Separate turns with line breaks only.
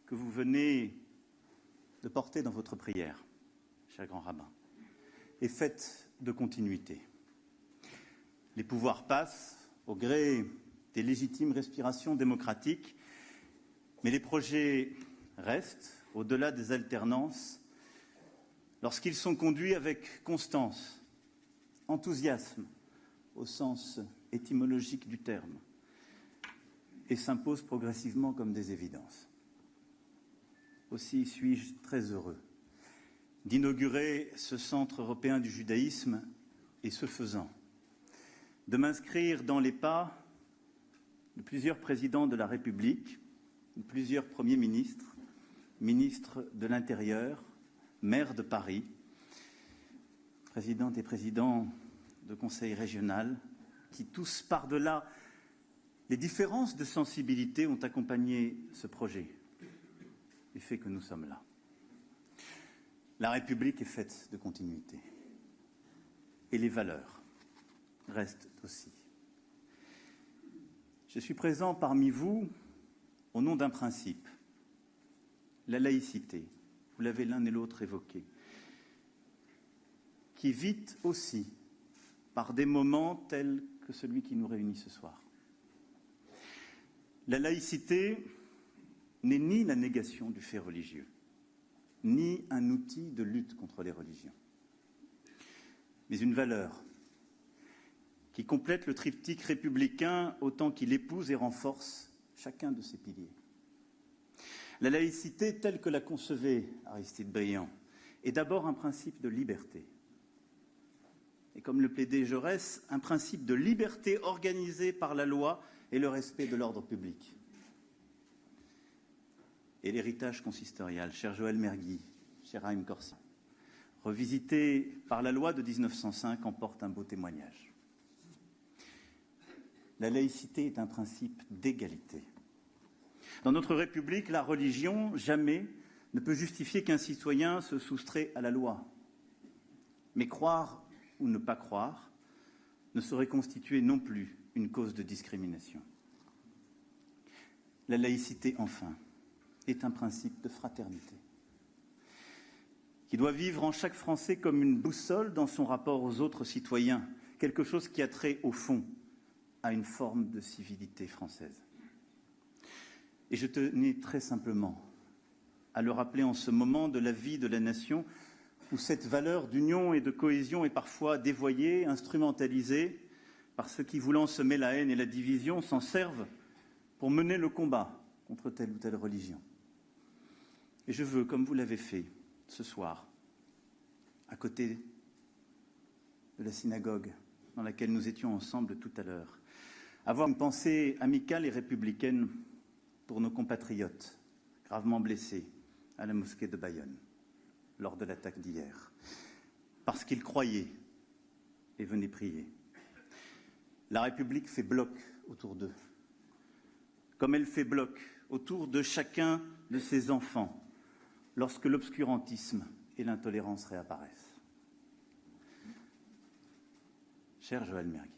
que vous venez de porter dans votre prière, cher grand rabbin, est faite de continuité. Les pouvoirs passent au gré des légitimes respirations démocratiques, mais les projets restent, au-delà des alternances, lorsqu'ils sont conduits avec constance, enthousiasme, au sens étymologique du terme, et s'imposent progressivement comme des évidences. Aussi suis-je très heureux d'inaugurer ce centre européen du judaïsme et, ce faisant, de m'inscrire dans les pas de plusieurs présidents de la République, de plusieurs premiers ministres, ministres de l'Intérieur, maires de Paris, présidentes et présidents de conseil régional, qui tous, par-delà les différences de sensibilité, ont accompagné ce projet et fait que nous sommes là. La République est faite de continuité. Et les valeurs restent aussi. Je suis présent parmi vous au nom d'un principe, la laïcité. Vous l'avez l'un et l'autre évoqué, qui vite aussi par des moments tels que celui qui nous réunit ce soir. La laïcité n'est ni la négation du fait religieux, ni un outil de lutte contre les religions, mais une valeur qui complète le triptyque républicain autant qu'il épouse et renforce chacun de ses piliers. La laïcité, telle que la concevait Aristide Briand, est d'abord un principe de liberté. Et comme le plaidait Jaurès, un principe de liberté organisé par la loi et le respect de l'ordre public. Et l'héritage consistorial, cher Joël Mergui, cher Haïm Corsi, revisité par la loi de 1905, en porte un beau témoignage. La laïcité est un principe d'égalité. Dans notre République, la religion, jamais, ne peut justifier qu'un citoyen se soustrait à la loi. Mais croire ou ne pas croire ne saurait constituer non plus une cause de discrimination. La laïcité, enfin, est un principe de fraternité qui doit vivre en chaque Français comme une boussole dans son rapport aux autres citoyens, quelque chose qui a trait, au fond, à une forme de civilité française. Et je tenais très simplement à le rappeler en ce moment de la vie de la nation où cette valeur d'union et de cohésion est parfois dévoyée, instrumentalisée par ceux qui, voulant semer la haine et la division, s'en servent pour mener le combat contre telle ou telle religion. Et je veux, comme vous l'avez fait ce soir, à côté de la synagogue dans laquelle nous étions ensemble tout à l'heure, avoir une pensée amicale et républicaine pour nos compatriotes gravement blessés à la mosquée de Bayonne lors de l'attaque d'hier, parce qu'ils croyaient et venaient prier. La République fait bloc autour d'eux, comme elle fait bloc autour de chacun de ses enfants lorsque l'obscurantisme et l'intolérance réapparaissent. Cher Joël Mergui,